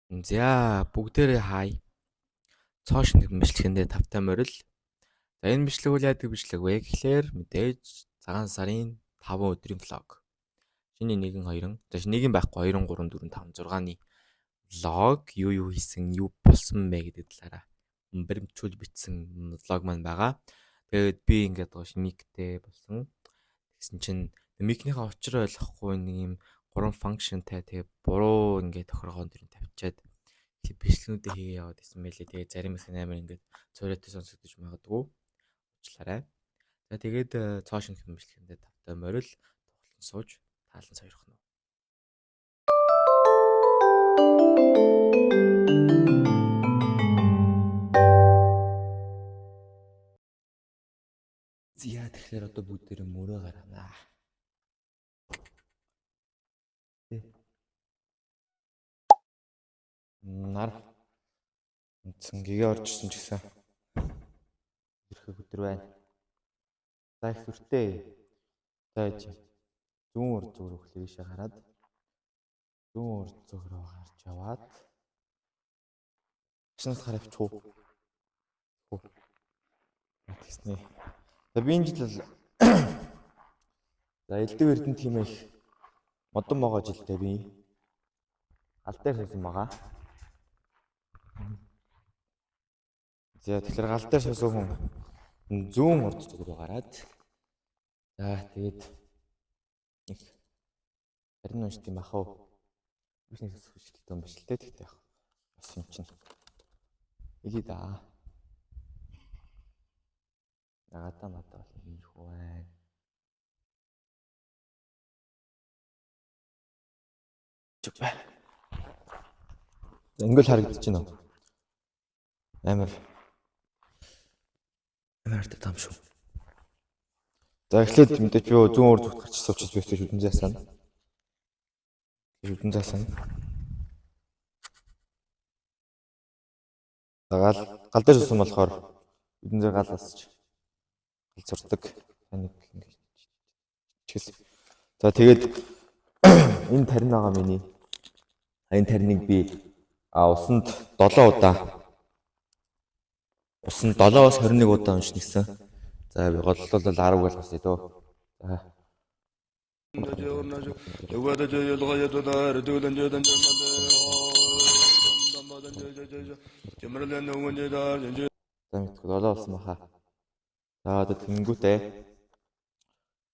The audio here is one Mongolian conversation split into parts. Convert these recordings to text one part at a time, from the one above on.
За бүгдээрээ хай. Цоо шинэ бичлэгэндээ тавтай морил. За энэ бичлэг үл яадаг бичлэг вэ гэхлээр мэдээж цагаан сарын 5 өдрийн влог. Шиний 1 2 за нэг юм байхгүй 2 3 4 5 6-ны влог юу хийсэн юу болсон бэ гэдэг талаараа баримтжуулж бичсэн влог маань байгаа. Тэгээд би ингээд миктэй болсон. Тэгсэн чинь микнийхээ учрыг ойлгохгүй нэг юм 3 функшнтай тэгээ буруу ингээд тохиргоон дэр тавьчаад бичлэгнүүдээ хийгээ яваад исэн мэлээ. Тэгээ зарим их амар ингээд цоройтой сонсогдож магадгүй. Уучлаарай. За тэгээд цоо шинэ бичлэгэндээ тавтай морил тухлан сууж таалан сойрох нь. Зя тэгэхээр одоо бүгдээрээ мөрөө гаргана. Нар цэнгээ орчихсон ч гэсэн ирэх өдөр байна. За их сүртэй. За зүүн урд зүг рүү хөлөөшөө хараад зүүн урд зүг рүү гарч яваад шинэс харавч хуу. Тэгснэ. За би энэ жил за элдв эрдэнэ тиймээ модон могоо жилдээ би гал дээр суусан байгаа. За тэгэхээр гал дээр суусан хүн зүүн урд зүг рүү гараад за тэгээд нэг харин уншд юм ахав. Биш нэг сүшгэлтэй юм биш л дээ тэгтээ яах. Бас юм чинь. Илий да. Нагатаа надад бол юм шүү байна. Чүпэ. Ингээл харагдаж байна уу? Амар там шүү. За эхлээд мэдээж би зүүн урд зүгт гарч суучих би хэвчээ шүдэн заасан. Гал дээр суусан болохоор шүдэн зай гал асч гал зурдаг. Таник ингэж чигэс. За тэгээд энэ тарин байгаа миний. Энэ тариныг би усанд 7 удаа усанд 7-оос 21 удаа уншна гэсэн. За би голлол 10 болгосё дөө. За. За мэдгүй 7 болсон баха. За одоо тэнгүүтээ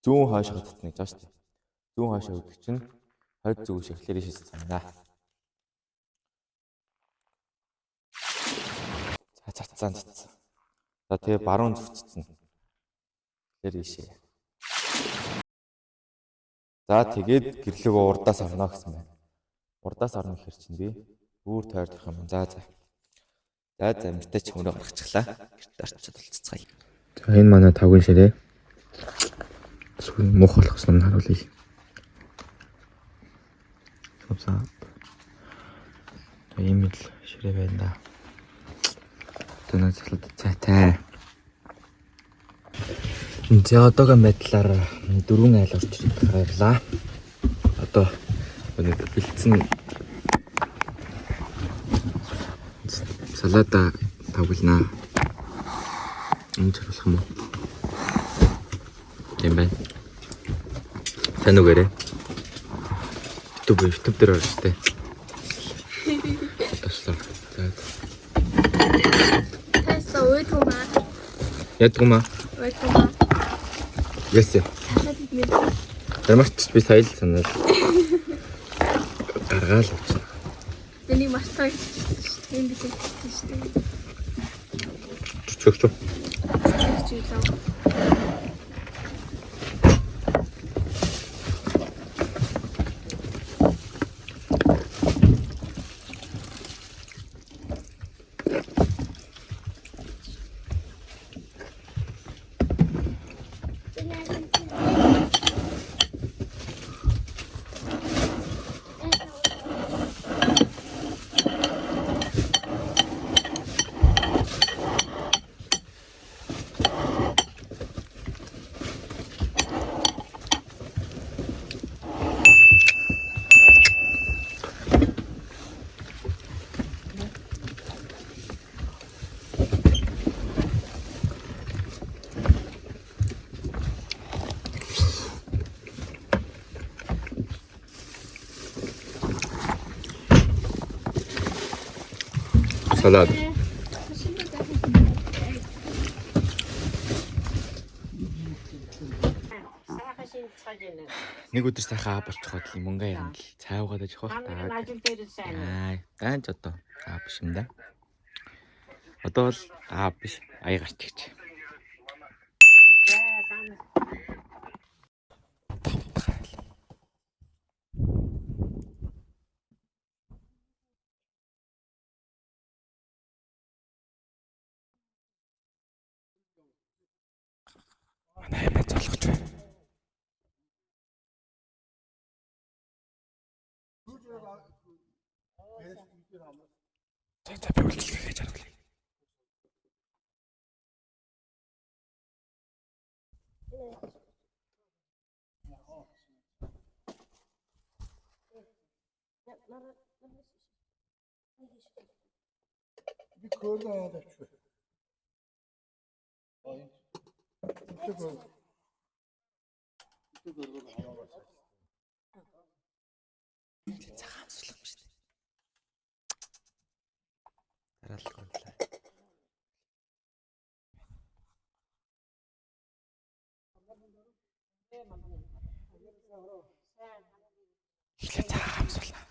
зүүн хаашаа татныг зааш тий. Зүүн хаашаа өгдөг чинь 20 зүг шиглэлээр шийдсэн байна. Цацсан. За тэгээ баруун зүгцсэн. Тэр ийшээ. За тэгээд гэрлэг урдаас орно гэсэн байна. Урдаас орно гэхэр чинь би бүр тойрдох юм. За. За мөртөө ч мөрөө гаргачихлаа. Гэрт орчод болццгаая. За энэ манай тавгын ширээ. Сүн мох болох юм харуулъя. За. Ийм л ширээ байна да. Тэнэцлээд цайтай. За одоогийн байдлаар 4 айл орч ирэх баярлаа. Одоо нэг бэлдсэн салата тавгалнаа. Энэ чиглэх юм уу? Тийм байна. Сайн үгээрээ. YouTube дээр орж тээ. Таслаа. За. Ятгума. Ясэ. Тэрмарч би сая л санаад. Гаргаал авч. Тэний мастер юм би хэлсэн шүү дээ. Чөчөө. Салаад. Нэг өдөр сайхан болчиход юм мөнгө ярина л цай уугаад ажих байх таа. Даанч одоо биш юм да. Одоо бол биш ая гарч игч. Манай юм залгаж байна. За би үйлчлэгээ хийж харуулъя. Bir köyde ağda çıkıyor. Цагаан сулах юм шүү дээ. Дараалал гонлаа. Ихлэ цагаан сулаа.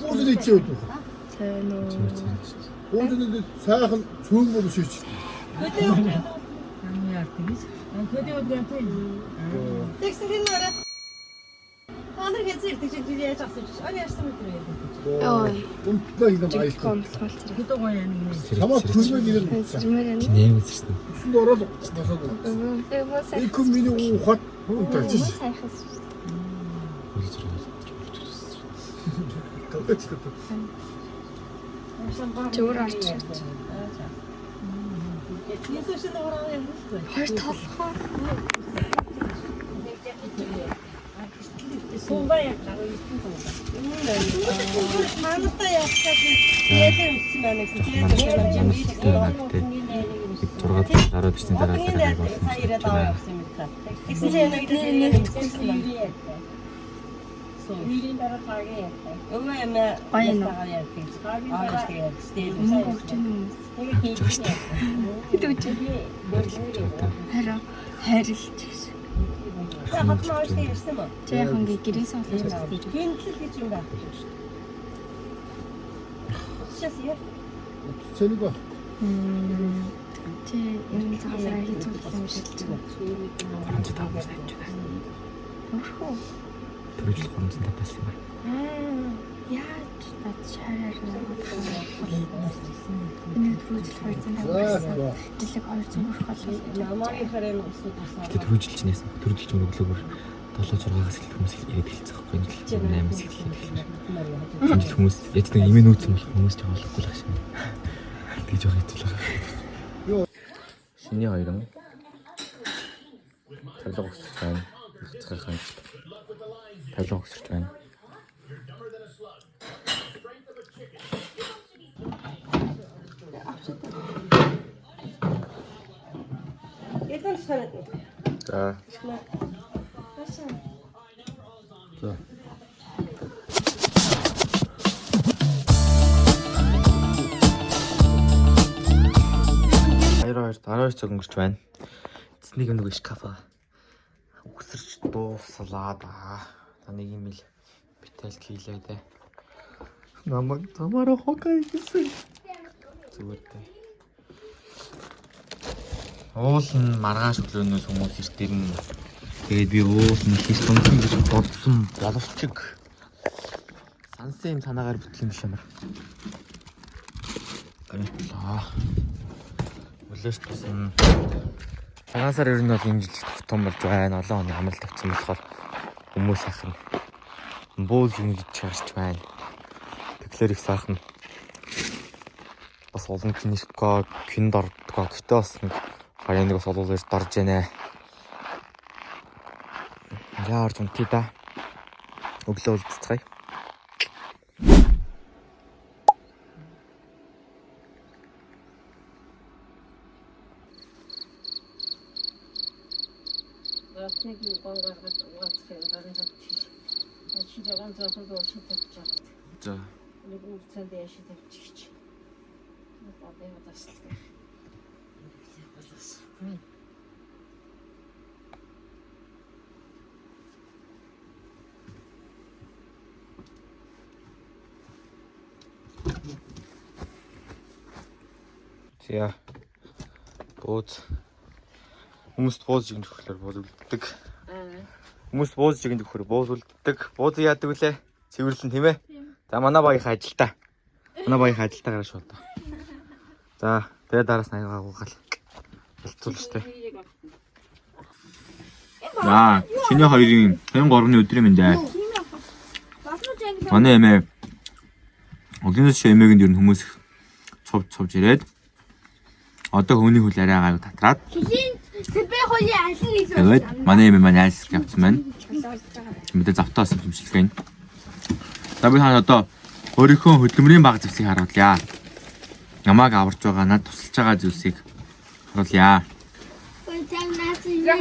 Уусан ичээ үү? Сайн уу. Уусан сайхан цөөн бол шийч. Унтлаа юм айл. Хамаа төлөв нэр. Нэр үзсэн. Усан ороод насаад. Их миний ухаад унтаж чи. Зүгээр орч. Хоёр толгоо. Дараад ирсэн дараалал Харилж. Жаахан гэрээс олж ирсэн. Сэнийг ба. Чи энэ цагаараа хийчих юм шиг ч. 35 байж байна. Өөрөө. Төрөжл 35-аас юм байна. Яаж над шараар энэ төрөжл 250. Жилиг 200 болох. Тэ төрөжл чинь яасан? Төрөжл чинь өглөөгөр 7-6-аас эхлэх хүмүүс ирээд хэлцэх байхгүй юм л 8-аас эхлэх. Жил хүмүүс яц нэг имэн үүсэн болох хүмүүс ч болохгүй л ахшин. Тэгж явах хэцүү л. Шиний хоёрын тавилга өсөрч байна. Цахахан тавилга өсөрч байна. За. За. Арай цаг өнгөрч байна. Эцнийг нэг шкафа үгсэрч дуусалаа да. Та нэг юм л Битэл хийлээ. Намайг тамаараа хокай гэсэн. Зүгээртэй. Уулын маргааш өглөөнөөс хүмүүс ирж дэрнэ. Тэгээд би уулын хийх юмсан гэж бодсон боловчиг. Сансан юм санаагаар битлэн биш юм. Амтлаа. Үлээс тусан. Цагаансаар ер нь бол энэ жил тогтсон болж байна. Олон оны амралт тавьсан болохоор хүмүүс ахна. Бууз юм гэж чарч байна. Тэгэхээр их сайхан. Бас олон кинерко, кинд ордгоо. Гэтэ бас нэг хаяа нэг бас олуулж дорж байна. Яарч унтъя да. Өглөө уулзцгаая. Нэг юм гонгаар угаацхан гарын тавьчих. Чи ягаан заахан доош тавьчих. За. Нэг үлцэн дэш тавьчих. Нэг одоо юм таслаа. За. Бууз. Хүмүүст бууз жигнэх хөрлөөр бууз үлддэг. Хүмүүст бууз жигнэх хөрлөөр бууз үлддэг. Бууз яадаг вүлээ? Цэвэрлэн тийм ээ. За манай багийн ажилтаа. Манай багийн ажилтаа гараш болоо. За, тэгээ дараас нь аягаа гуйгаал. Болцуулж тээ. За, шинэ хоёрын 23-ны өдрийн мэндэ. Манай эмээ өглөөнөөс эмээг нь ер нь хүмүүс цовж ирээд одоо хөөний хөл арай гайг татраад. Тэгээд манай эмээ манай айлс явцсан байна. Мэдээ завтаас хэмжлэх юм. За би хаа одоо өөрийнхөө хөдөлмөрийн баг зэвсгийг харуулъя. Намааг аварж байгаа надад тусалж байгаа зүйлсийг харуулъя.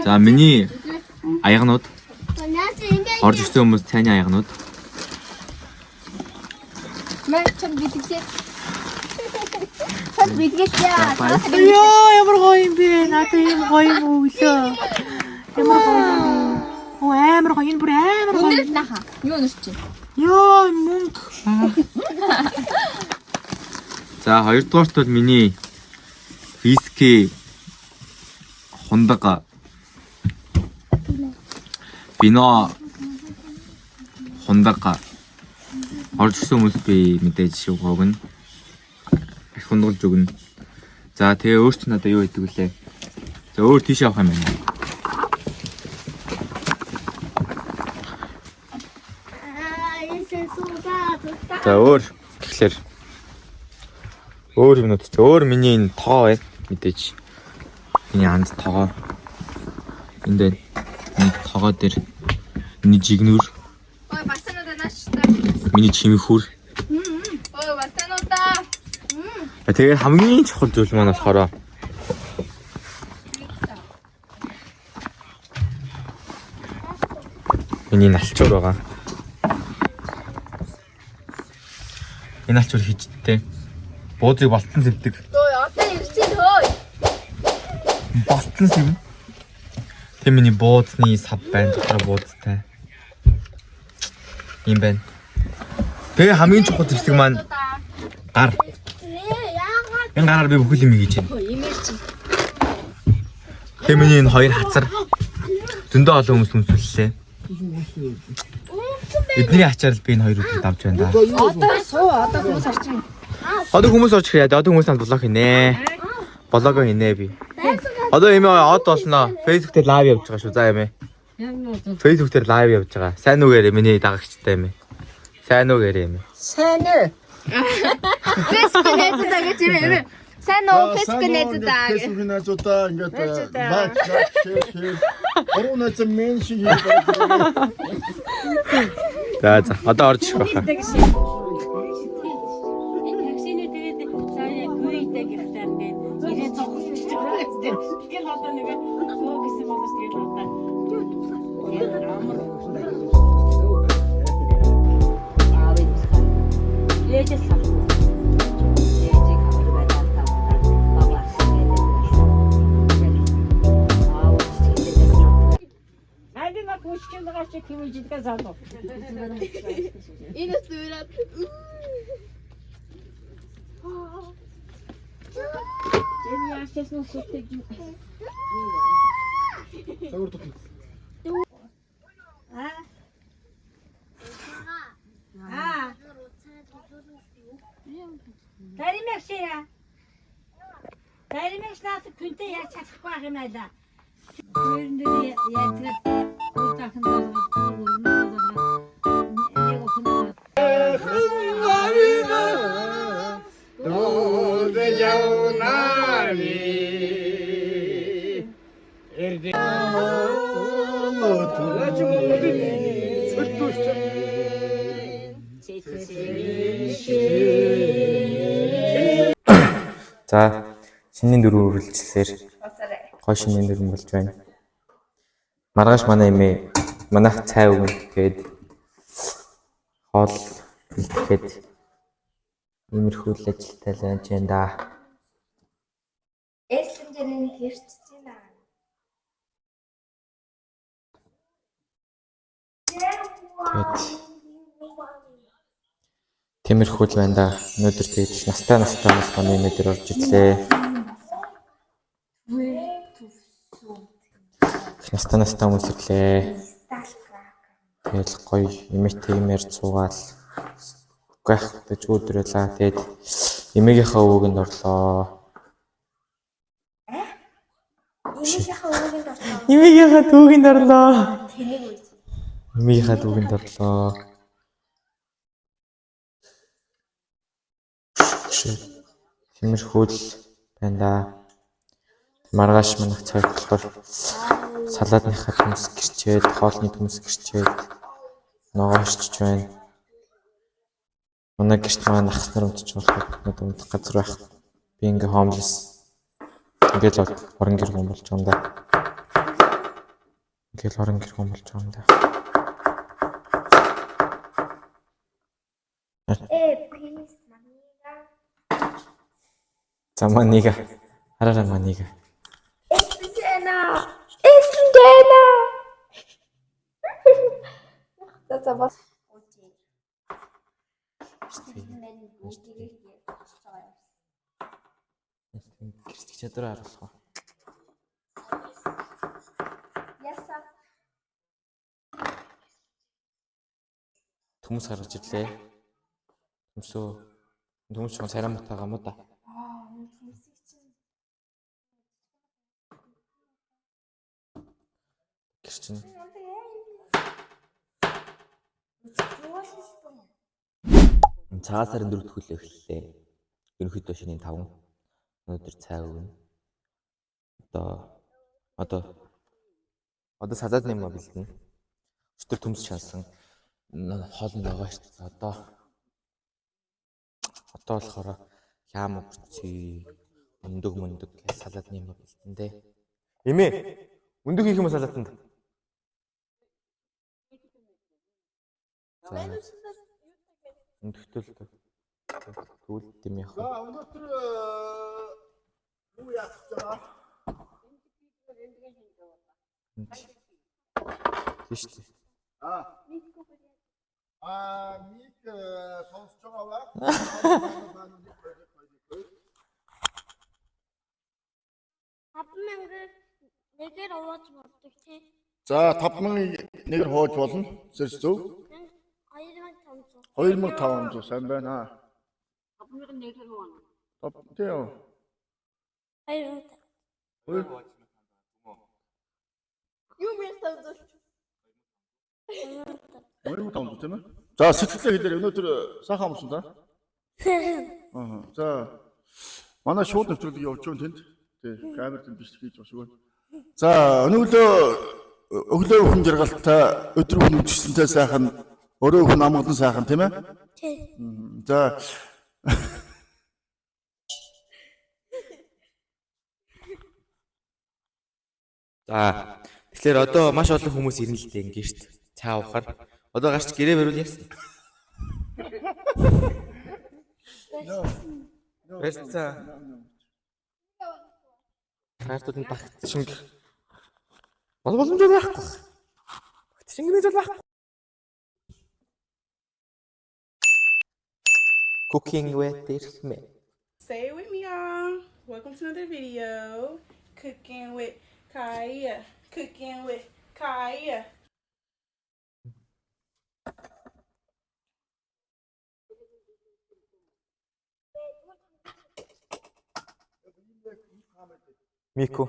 За миний аягнууд орж ирсэн хүмүүс цайны аягнууд. Мэн чам битгий. Сад битгий яа. Ёо, ямар гоё юм бэ? Надад юм гоё юм өглөө. Ямар гоё. Оо амар гоё, энэ бүр амар гоё. Өндөр наха. Юу нэрч чинь? Ёо, мөнгө. За хоёрдугаарт бол миний виски хундаг бино хундаг орж ирсэн хүмүүс би мэдээж шүүх өгнө. Их хундгалж өгнө. За тэгээ өөр ч надад юу хийдэг вүлээ? За өөр тийш авах юм байна. За өөр тэгэхээр өөр юмнууд ч өөр миний энэ тоо байна мэдээж. Миний анз тоо. Энд байна. Энэ тоогоо дээр миний жигнүр. Ой, батануудаа нааш та. Миний чимхүр. Ой, батануудаа. Тэгээ хамгийн чухал зүйл маань болохоор миний налчуур байгаа. Энэ налчуур хийжтэй. Буудыг балтан зэвдэг. Ой, одоо ирсэн хөөе. Балтан зэв. Тэг миний буудсны сав байна. Дотор буудтай. Ийм байна. Тэгээ хамгийн чухал зэвсэг маань гар. Энэ гараар би бүхэл юм хийж байна. Тэг миний энэ хоёр хацар зөндөө олон хүмүүс хүмсүүллээ. Эдний ачаар л би энэ хоёрыг давж байна да. Одоо суу, одоо хүмүүс орчин. Одоо хүмүүс орж ирээд одоо хүмүүс над блог хийнэ. Блог хийнэ би. Одоо эмээ од болно. Facebook дээр лайв явж байгаа шүү. За эмээ. Facebook дээр лайв явж байгаа. Сайн уу гэрээ миний дагагчтай эмээ. Сайн уу гэрээ эмээ. Сайн уу? Facebook найзуудаа гэж ирээ. Сайн уу Facebook найзуудаа. Facebook найзуудаа ингээд лайк шеэр. Орон эцэг мен шиг хийх. За одоо орж ирэх байхаа. Таксины тэгээд цаая гүйтэй гэртэрдээ ирээ цогцолж байгаа гэсэн. Тэгэхээр одоо нэг зөө гэсэн болоос тэгээд одоо амар ээжээс Найдина пушки байгаа чи хэмжидгээ залуу. Энэ зүрат. Энэ яашаас нь сүтэж. Загвар тот. Даримэгшээ. Даримэгснаас күнтэй яаж чадахгүй байх юм аа. Өөрөндөө яаж утаахан За шинийн дөрөв үргэлжлэлээр гой шинийн дөрөв болж байна. Маргааш манай эмээ манайх цай өгнө гээд хоол хэлгээд иймэрхүү л ажилтай л байж байна да. Эслэмжэний хэрчж байна. Тэгээд тиймэрхүү л байна да. Өнөөдөр тэгээд настай нас манай эмээ дээр орж ирлээ. Настай хүмүүс ирлээ. Тэгэл гоё эмээтэй юм ярьж суугаал. Гэх гэж өдрөлаа. Тэгээд эмээгийнхээ өвөгэнд орлоо. Эмээгийнхээ дүүгэнд орлоо. Эмээгийнхээ дүүгэнд орлоо. Тиймэрхүү л байна да. Маргааш манайх цай болохоор салаадныхаа төмс гэрчээд, хоолны төмс гэрчээд ногоошч байна. Манай гэрт маань ахс нар унтж болохоор надад унтах газар байх. Би ингээ homeless. Ингээл орон гэр хүн болж байгаа юм да. Ингээл орон гэр хүн болж байгаа юм да. Please, Maniga. За манига. Хараараа манига. Эслэмжэна. За бас. Гэрч чадвараа харуулах уу? Яса. Төмс гаргаж ирлээ. Төмс ч царай мутаага муу да. Гэрч нь цагаан сарын 4-р хөлөө эхэллээ. Ерөнхийдөө шинийн 5. Өнөөдөр цай өгнө. Одоо салаад нэм бэлдэнэ. Өчтөр төмс шалсан. Хоолны ногоо ирсэн. Одоо болохоор яам өгцөө. Өндөг гэж салаад нэм бэлдэн дээ. Эмээ. Өндөг хийх юм салаатанд. За. Өндөгтөл тэгвэл тийм яах вэ? За өнөөдөр юу яах гэж байгаа? Тийш үү? Мик сонсож байгаа ба. Нэгээр овооч болдог тий. За 5,000-ээр хоож болно. Зэрэг зөв. 2500 сайн байна. Апныг нэгээр байна. Тий. Юу мэдээ Өөрөөр тавд тийм ээ. За сэтгэлээ хэлээр өнөөдөр сайхан амарсан да. За манай шууд нэвтрүүлэг явж байгаа тэнд. Тий камер тэнд биш хийж бошгүй. За өглөө хүн жаргалтай өдөр хүн үдшсэнтэй сайхан өрөө хүн амгалан сайхан тийм ээ. тий. За Тэгэхээр одоо маш олон хүмүүс ирнэ л дээ ингээд цаа уухаар. Одоо гарч гэрээ бариул яасан. Барьцаа. Хаартууд нь багт шинг боломжтой байхгүй. Шингэнэж бол байхгүй. Cooking with Irme. Say it with me, y'all. Welcome to another video. Cooking with Kaya. Cooking with Kaya. Мико.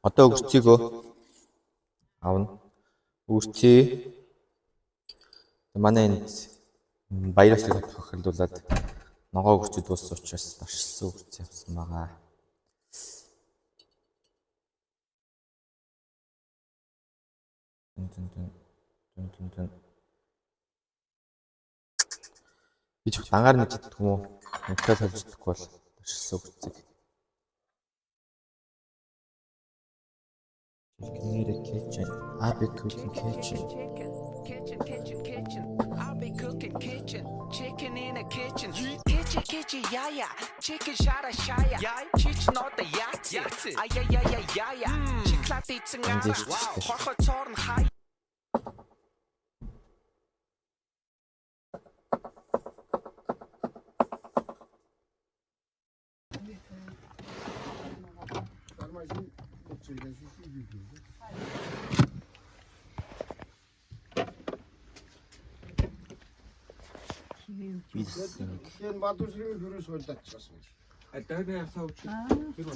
Одоо өгчийгөө авна. Өгчий. Манай энд баяраас их тохиолдуулаад ногоо өгчий дууссан учраас оршилсан өгчий авсан байгаа. Тэн. Би ч ангаар нэг чаддаг юм уу? Нэгтэй толж чадахгүй бол оршилсан өгчийг. Chicken in a kitchen. I'll be cooking kitchen. I'll be cooking kitchen. Chicken in a kitchen. Kitchen, yeah. Chicken shara shaya. Chicken not the yatsi. Yeah. Chicken eating out. Wow. Torn high. Тэгэхээр бадуусрын хөрөөс хойдоочсон.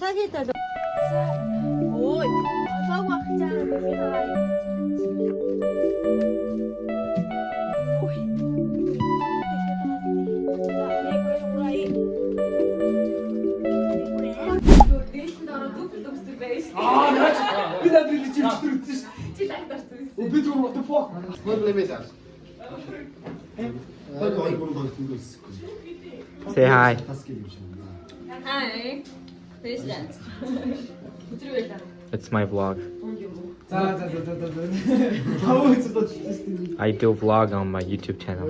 Цаг이다. ой. Лог багчаа. ой. Би надрыг чивчтэр үзсэн ш. Чи тагтарсан. Би зүгээр what the fuck. Проблемээ. Say hi. Hi. President. It's my vlog. За. I do vlog on my YouTube channel.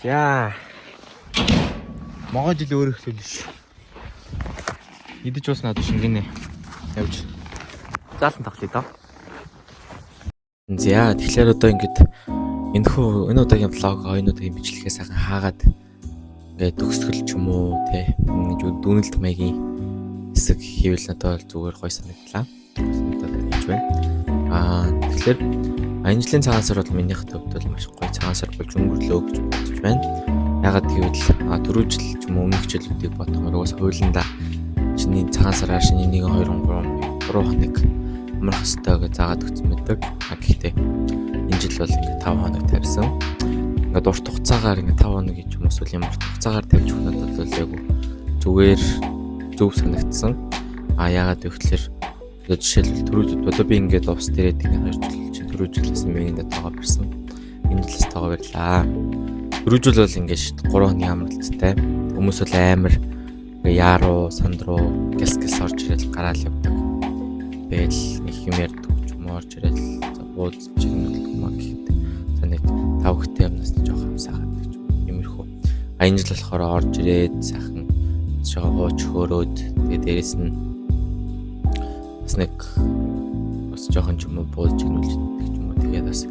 За. Могоо жил өөр ихлүүл ш. Идэж уснаад шингэнэ. Явж. Заалтан тоглоё доо. За тэгэхээр одоо ингээд энэ удаагийн влог, энэ удаагийн бичлэгээ сайхан хаагаад ингээд төгсгөл ч юм уу те дүүнэлт маягийн хэсэг хийвэл надад зүгээр гой санагдлаа. Тэгж байна. Тэгэхээр энэ жилийн цагаан сар бол минийх төвд бол маш гоё цагаан сар болж өнгөрлөө гэж бодож байна. Ягаад гэвэл түрүү жил ч юм уу өмнөх жилүүдийг бодохоор уус хуулиндаа чиний цагаан сараар шиний 1 2 3 хоног амрах ёстой гэж заагаад өгсөн байдаг. Гэхдээ энэ жил бол ингээд 5 хоног тавьсан. Ингээд урт хугацаагаар ингээд 5 хоног гэж юм уу эсвэл ямар урт хугацаагаар тавьж өгнөд бол айгу зүгээр зөв санагдсан. Ягаад гэвэл жишээлбэл түрүү жил одоо би ингээд ус дээрээ ингээд 2 жил чинь түрүү жилээс мэгэнда тоогоо барьсан. Энэ жилээс тоогоо барьлаа. Түрүү жил бол ингээд 3 хоногийн амралттай. Хүмүүс бол амар яаруу, сандруу, гэлс орж ирэл гараал явдаг. Бэл их юм ярьдаг ч юм орж ирэл бууз чигнэл юм гэхэд санаг тавхтай юмнаас нь жоох хамсаагаад гэж юмэрхүү. Энэ жил болохоор орж ирээд сайхан жоо хөөрөөд тэгээ дээрэс нь бас нэг бас жоохон ч юм уу бууз чигнүүлж гэдэг ч юм уу тэгээд бас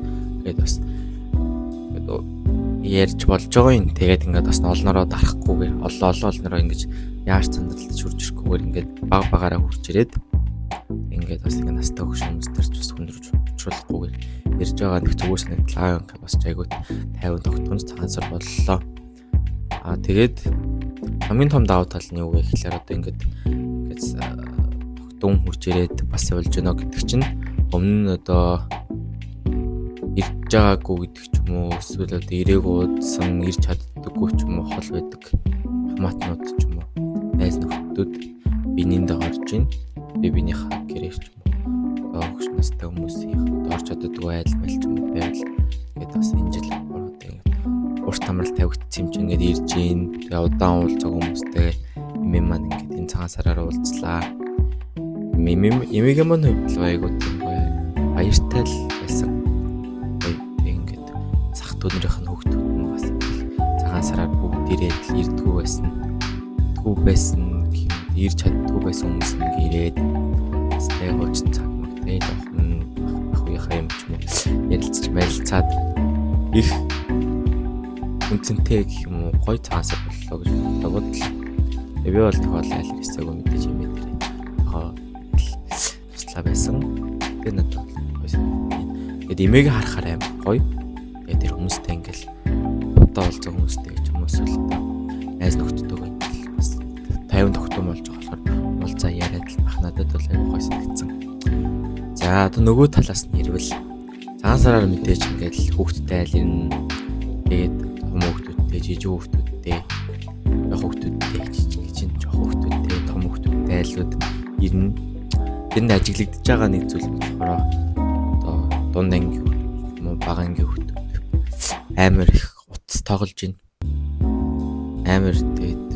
ярьж болж байгаа юм. Тэгээд ингээд бас олноороо дарахгүйгээр олноороо ингэж яаж цандралтаж хурж ирэхгүйгээр ингээд баг багаараа хурж ирээд ингээд бас ингэ настай хөгш хүмүүстэрч бас хүндрэж учруулахгүйгээр ярьж байгаа нэг зүгээр санагдлаа. Ингээд бас айгуу 50 тогтмол цагаан сар боллоо. Тэгээд хамгийн том давуу тал нь юу вэ гэхээр одоо ингээд тогтун хурж ирээд бас явж гэнэ гэдэг чинь өмнө нь одоо ирж байгаагүй гэдэг ч юм уу эсвэл одоо ирээгүйсэн ирж чаддаггүй ч юм уу хол байдаг хамаатнууд ч юм уу найз нөхдөд бининдээ орж ийн би бинийхээ гэрээ ч юм уу өгч настай хүмүүсийн орж чаддаггүй айл мэл ч юм уу байвал ингээд бас энэ жил урт амралт тавигдсан юм чи ингээд ирж ийн тэгээ удаан уулзаг хүмүүстэй юм маань ингээд энэ цагаан сараар уулзлаа эмээгийн маань хувьд айгуу тийм баяртай л байсан. Ингээд сах дүүнэрийнх нь хөвгтүүд нь бас сараар бүгд ирээд ирдгүү байсан. Ирдгүү байсан гэх юм. Ирж чаддгүй байсан хүмүүс нэг ирээд сте хоочин цаг мэгтэй жоохон ах үеийнхаа юм ч юм уу ярилцаж мэлцаад их үнцэнтэй гэх юм уу гоё цаасаа боллоо гэж боддог л. Би бол тохиол айл хэсэг мэдээж юм дээр. Туслаа байсан. Тэр надад гоё санагдав. Тэгээд эмээг харахаар амар гоё. Тэгээд тэр хүмүүстэй ингээл бодоо олзоо хүмүүстэй гэж хүмүүс л найз нөхдөдөө ингээл бас 50 тогтмол болж байгаа болохоор уулзаа яриад л бах надад бол амар гоё санагдсан. За одоо нөгөө талаас нь ирвэл цагаан сараар мэдээж ингээл хүүхдтэй айл ирнэ. Тэгээд том хүүхдүүдтэй, жижиг хүүхдүүдтэй, яг хүүхдүүдтэй жижиг чинь жоох хүүхдүүдтэй, том хүүхдүүдтэй айлууд ирнэ. Тэнд ажиглагдж байгаа нэг зүйл болохоор одоо дунд анги юм уу бага анги хүүхдүүд амар их утас тоглож байна. Амар тэгээд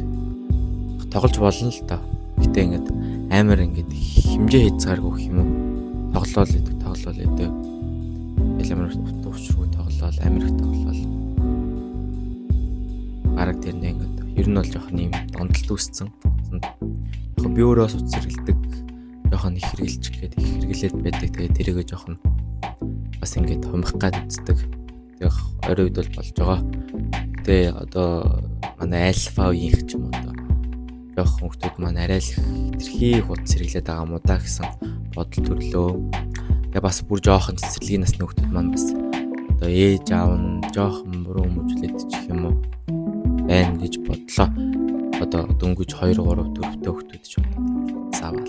тоглож болно л доо. Гэтэ ингээд амар ингээд хэмжээ хийцгааргүй гэх юм уу? Тоглоол идэв. Ямар утуучруу тоглоол, амар их тоглоол. Бараг тэрнээ ингээд ер нь бол жоохон юм дондолт үүссэн. Яг би өөрөө утас хэрэгэлдэг. Жоохон их хэрэглээд байдаг. Тэгээд тэрийгээ жоохон бас ингээд хумх гад үздэг. Тэгээд орой үед бол болж байгаа. Гэтэ одоо манай альфа үеийнх ч юм уу одоо жоохон хүмүүс маань арай л хитрхи хутас хэрэглээд байгаа мó да гэсэн бодол төрлөө. Тэгээ бас бүр жоохон цэцэрлэгийн насны хүмүүс маань бас одоо ээж аав нь жоохон буруу хүмүүжлээд чих юм уу байна гэж бодлоо. Одоо дөнгөж 2 3 4 хүүхдүүд ч юм заавал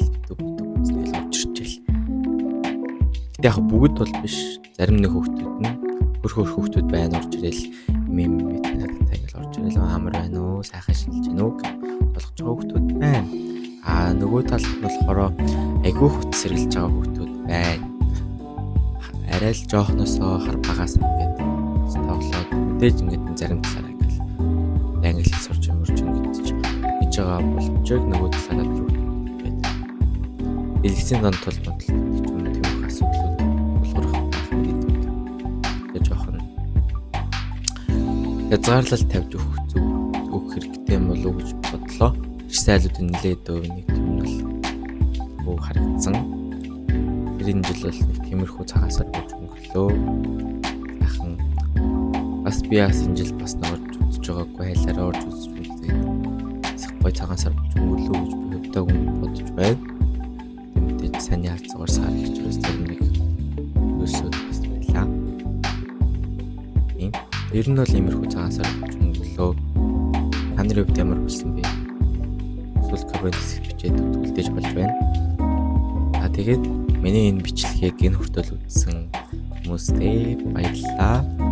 үзнэл орж ирчихэл. Гэтэ яг бүгд бол биш. Зарим нэг хүүхдүүд нь хөрхөр хүүхдүүд байна орж ирэл юм надтай ингээл орж ирэл амар байна уу сайхан шинжилж гэнэ үү болгож байгаа хүүхдүүд байна. Нөгөө талд нь болохоор айгүй хөт сэргэлж байгаа хүүхдүүд байна. Арай л жоохносоо хар багаас ингээд тоглоод мэдээж ингээд зарим талаараа ингээл англи хэл сурч юмрч ингэж хийж байгаа боломжийг нөгөө талаараа бүрдүүлж байдаг. Дэлгэцийн донд тул бодлоо гэж юм тийм асуудлууд болгох хэрэгтэй. Тэгээ жоохон язгаарлал тавьж өгөх хэрэгтэй юм болов уу гэж бодлоо. Их сайлуудын нэлээд өв нэг юм бол харагдсан. Тэрийн жил бол нэг тиймэрхүү цагаасаар болж өнгөрлөө. Ахын бас би бас энэ жил бас нэг үзэж байгаагүй хайлаараа орж үзэж үзээд гоё цагаасаар болж өнгөрлөө гэж би өдөөг бодож байна. Тэмдэж сайн ялцгаар сар гэж бас тэр нэг өсөд бас байлаа. Ер нь бол иймэрхүү цагаасаар болж өнгөрлөө. Таны хувьд ямар болсон бэ? Эсвэл комментс бичээд үлдээж болж байна. Тэгээд миний энэ бичлэгийг энэ хүртэл үзсэн хүмүүстээ баярлалаа.